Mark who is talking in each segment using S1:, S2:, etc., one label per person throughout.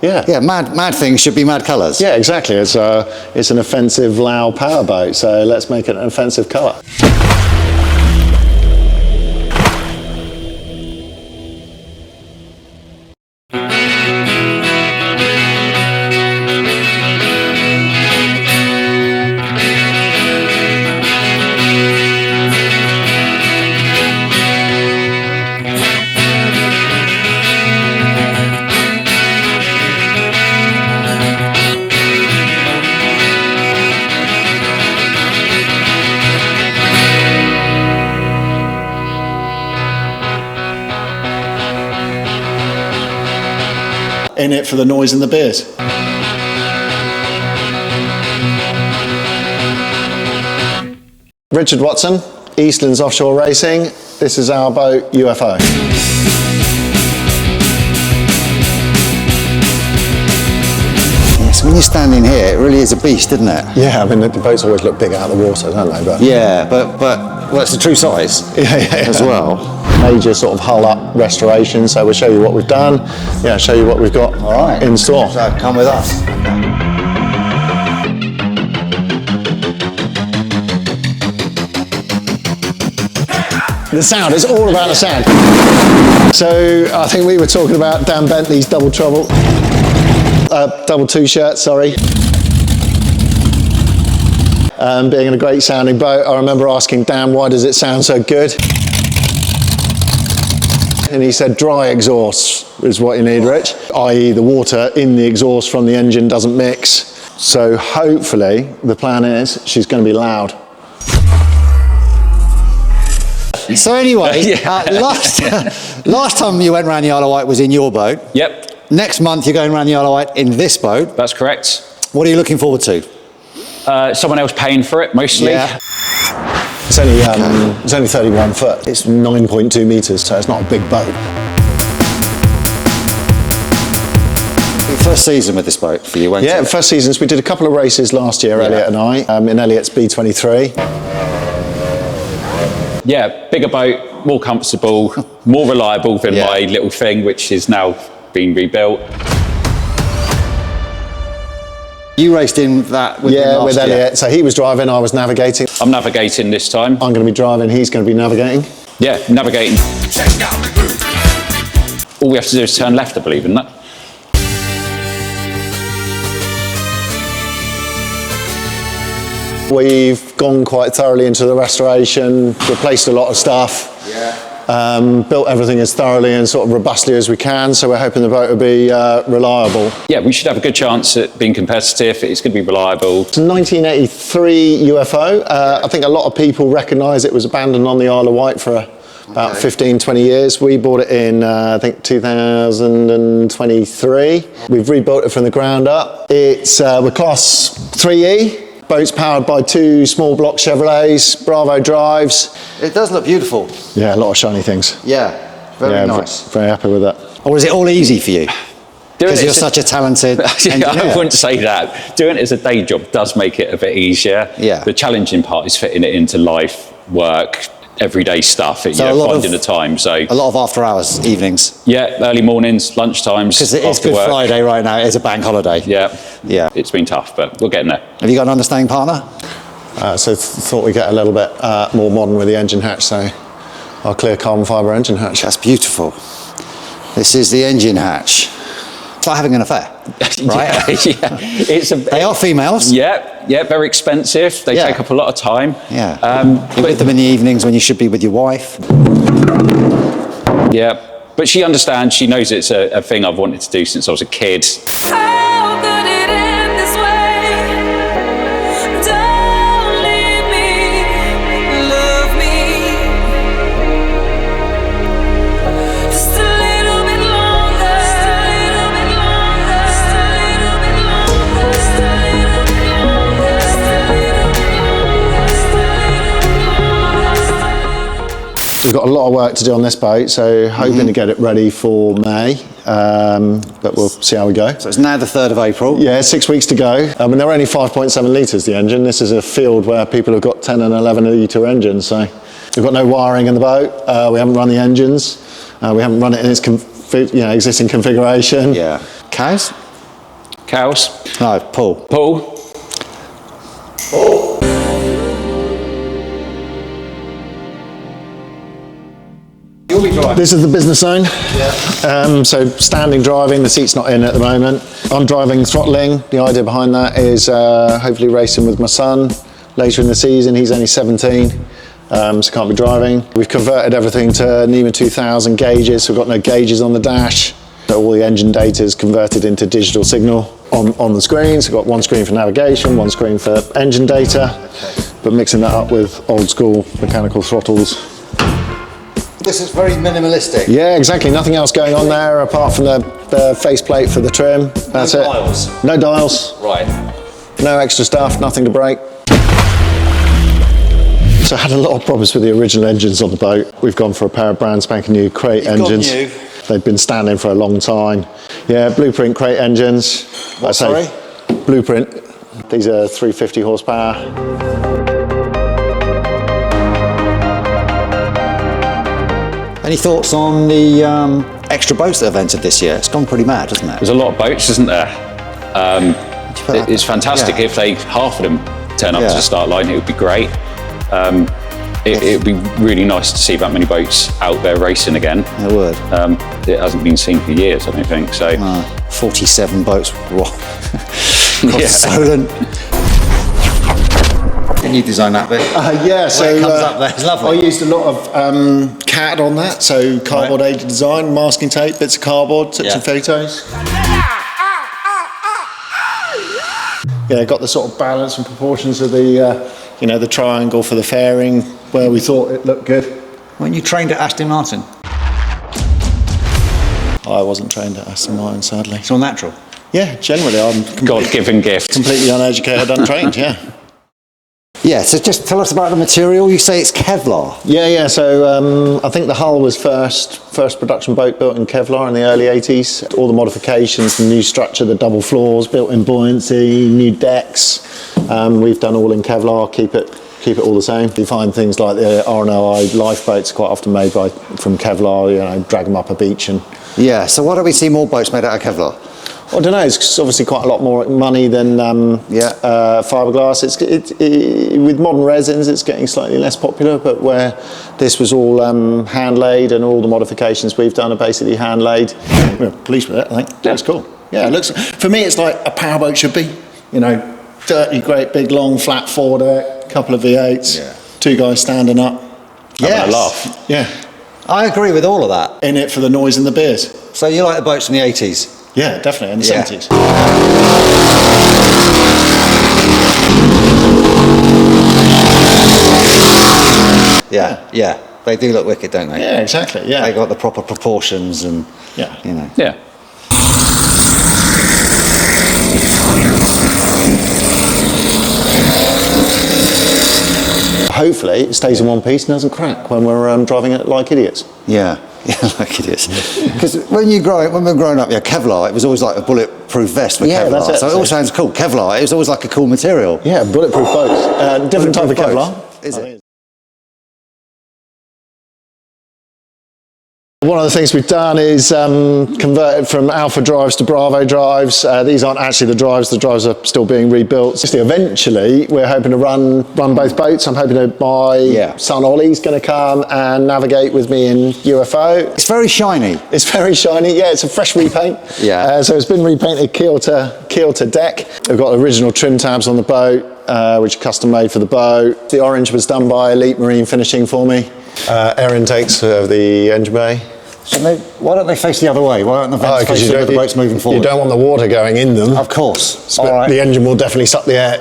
S1: Yeah, mad things should be mad colours.
S2: Yeah, exactly. It's an offensive Lao powerboat, so let's make it an offensive colour. In it for the noise and the beers. Richard Watson, Eastlands Offshore Racing. This is our boat, UFO.
S1: Yes, when you're standing here, it really is a beast, isn't it?
S2: Yeah, I mean, the boats always look big out of the water, don't they? But
S1: yeah, well, it's the true size as well.
S2: Major sort of hull up restoration, so we'll show you what we've done, show you what we've got in store.
S1: So come with us.
S2: The sound, it's all about the sound. So I think we were talking about Dan Bentley's double two shirt, sorry. Being in a great sounding boat. I remember asking Dan, why does it sound so good? And he said dry exhaust is what you need, Rich, i.e. the water in the exhaust from the engine doesn't mix. So hopefully the plan is she's going to be loud.
S1: So anyway, last time you went around the Isle of Wight was in your boat.
S3: Yep.
S1: Next month you're going around the Isle of Wight in this boat.
S3: That's correct.
S1: What are you looking forward to?
S3: Someone else paying for it, mostly.
S1: Yeah.
S2: It's only 31 foot. It's 9.2 metres, so it's not a big boat.
S1: First season with this boat for you, won't it?
S2: Yeah, first seasons. We did a couple of races last year, Elliott and I, in Elliott's B23.
S3: Yeah, bigger boat, more comfortable, more reliable than my little thing, which is now being rebuilt.
S1: You raced in that with him last
S2: with
S1: year.
S2: Elliott. So he was driving, I was navigating.
S3: I'm navigating this time.
S2: I'm going to be driving, he's going to be navigating.
S3: Yeah, navigating. All we have to do is turn left, I believe, isn't it?
S2: We've gone quite thoroughly into the restoration, replaced a lot of stuff. Built everything as thoroughly and sort of robustly as we can, so we're hoping the boat will be reliable.
S3: Yeah, we should have a good chance at being competitive. It's going to be reliable.
S2: It's a 1983 UFO. I think a lot of people recognise it was abandoned on the Isle of Wight for about 15, 20 years. We bought it in, I think, 2023. We've rebuilt it from the ground up. It's we're class 3E. Boat's powered by 2 small block Chevrolets, Bravo drives.
S1: It does look beautiful.
S2: Yeah, a lot of shiny things.
S1: Yeah, very nice.
S2: Very happy with that.
S1: Or is it all easy for you? Because you're such a talented engineer.
S3: I wouldn't say that. Doing it as a day job does make it a bit easier.
S1: Yeah.
S3: The challenging part is fitting it into life, work, everyday stuff, finding the time. So
S1: a lot of after hours, evenings.
S3: Yeah, early mornings, lunchtimes.
S1: Because it is Good Friday right now. It's a bank holiday.
S3: Yeah.
S1: Yeah.
S3: It's been tough, but we're getting there.
S1: Have you got an understanding partner?
S2: So thought we'd get a little bit more modern with the engine hatch, so our clear carbon fibre engine hatch.
S1: That's beautiful. This is the engine hatch. It's like having an affair, right?
S3: They
S1: are females.
S3: Yeah, very expensive. They take up a lot of time.
S1: Yeah. You're with them in the evenings when you should be with your wife.
S3: Yeah, but she understands. She knows it's a thing I've wanted to do since I was a kid.
S2: We've got a lot of work to do on this boat, so hoping to get it ready for May, but we'll see how we go.
S1: So it's now the 3rd of April.
S2: Yeah, 6 weeks to go. And they're only 5.7 litres, the engine. This is a field where people have got 10 and 11 litre engines, so we've got no wiring in the boat. We haven't run the engines. We haven't run it in its existing configuration.
S1: Yeah. Cows?
S3: Cows.
S1: No, Paul.
S3: Paul.
S1: You'll be driving.
S2: This is the business zone. Yeah. So standing driving, the seat's not in at the moment. I'm driving throttling. The idea behind that is hopefully racing with my son later in the season. He's only 17, so can't be driving. We've converted everything to NEMA 2000 gauges, so we've got no gauges on the dash. All the engine data is converted into digital signal on the screens. We've got one screen for navigation, one screen for engine data, but mixing that up with old school mechanical throttles.
S1: This is very minimalistic.
S2: Yeah, exactly. Nothing else going on there apart from the faceplate for the trim. That's it.
S1: No dials.
S2: No dials.
S1: Right.
S2: No extra stuff, nothing to break. So I had a lot of problems with the original engines on the boat. We've gone for a pair of brand spanking new crate engines.
S1: New.
S2: They've been standing for a long time. Yeah, Blueprint crate engines.
S1: What, sorry?
S2: Blueprint. These are 350 horsepower.
S1: Any thoughts on the extra boats that have entered this year? It's gone pretty mad, hasn't it?
S3: There's a lot of boats, isn't there? It's fantastic if half of them turn up to the start line. It would be great. It would be really nice to see that many boats out there racing again.
S1: It would.
S3: It hasn't been seen for years, I don't think. So
S1: 47 boats.
S3: Yeah.
S1: Stolen. Can you design that bit?
S2: Yeah, so
S1: it comes up there, it's lovely.
S2: I used a lot of CAD on that, so cardboard aided design, masking tape, bits of cardboard, took some photos. Yeah, got the sort of balance and proportions of the, the triangle for the fairing where we thought it looked good.
S1: Weren't you trained at Aston Martin?
S2: I wasn't trained at Aston Martin, sadly.
S1: It's all natural.
S2: Yeah, generally I'm
S3: God-given gift.
S2: completely uneducated, untrained, yeah.
S1: Yeah, so just tell us about the material. You say it's Kevlar.
S2: Yeah, so I think the hull was first production boat built in Kevlar in the early 80s. All the modifications, the new structure, the double floors, built-in buoyancy, new decks. We've done all in Kevlar, keep it all the same. You find things like the RNLI lifeboats are quite often made from Kevlar, drag them up a beach and...
S1: Yeah, so why don't we see more boats made out of Kevlar?
S2: I don't know, it's obviously quite a lot more money than fiberglass. With modern resins, it's getting slightly less popular, but where this was all hand-laid and all the modifications we've done are basically hand-laid. We're pleased with it, I think. That's cool. Yeah, it looks, for me, it's like a powerboat should be. Dirty, great, big, long, flat foredeck, couple of V8s, two guys standing up.
S3: Having a laugh.
S2: Yeah.
S1: I agree with all of that.
S2: In it for the noise and the beers.
S1: So you like the boats from the 80s?
S2: Yeah, definitely, in the 70s.
S1: Yeah. They do look wicked, don't they?
S2: Yeah, exactly, yeah.
S1: They got the proper proportions and,
S2: Yeah.
S3: Yeah.
S2: Hopefully it stays in one piece and doesn't crack when we're driving it like idiots.
S1: Yeah, like it is. Because when we were growing up, Kevlar, it was always like a bulletproof vest for Kevlar.
S2: That's it.
S1: So it all sounds cool. Kevlar, it was always like a cool material.
S2: Yeah, bulletproof boats. Different type of Kevlar.
S1: Is it?
S2: One of the things we've done is converted from Alpha drives to Bravo drives. These aren't actually the drives are still being rebuilt. Eventually, we're hoping to run both boats. I'm hoping that my son Ollie's going to come and navigate with me in UFO.
S1: It's very shiny.
S2: It's very shiny, yeah, it's a fresh repaint.
S1: Yeah.
S2: So it's been repainted keel to deck. We've got original trim tabs on the boat, which are custom made for the boat. The orange was done by Elliott Marine Finishing for me. Air intakes of the engine bay.
S1: So why don't they face the other way? Why don't the vents face the boats moving forward?
S2: You don't want the water going in them.
S1: Of course.
S2: But the engine will definitely suck the air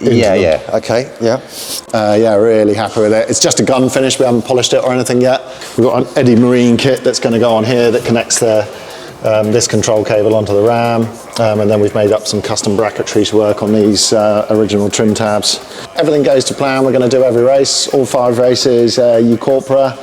S2: into them.
S1: Okay, yeah.
S2: Really happy with it. It's just a gun finish. We haven't polished it or anything yet. We've got an Eddie Marine kit that's going to go on here that connects this control cable onto the ram. And then we've made up some custom bracketry to work on these original trim tabs. Everything goes to plan. We're going to do every race, all 5 races, UKOPRA.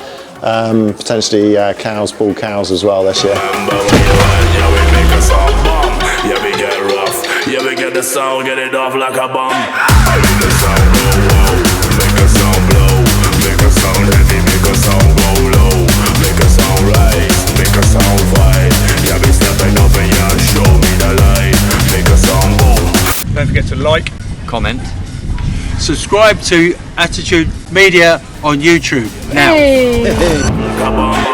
S2: Potentially cows, bull cows as well this year.
S4: Yeah, we make a sound bomb. Yeah, we get rough. Yeah, we get the sound, get it off like a bomb. Make the sound go wow. Make a sound blow. Make a sound heavy. Make a sound go low. Make a sound rise. Make a sound vibe. Yeah, we stepping up and yeah, show me the light. Make a sound
S5: like,
S6: comment,
S5: subscribe to Attitude Media on YouTube now.
S4: Like a bomb.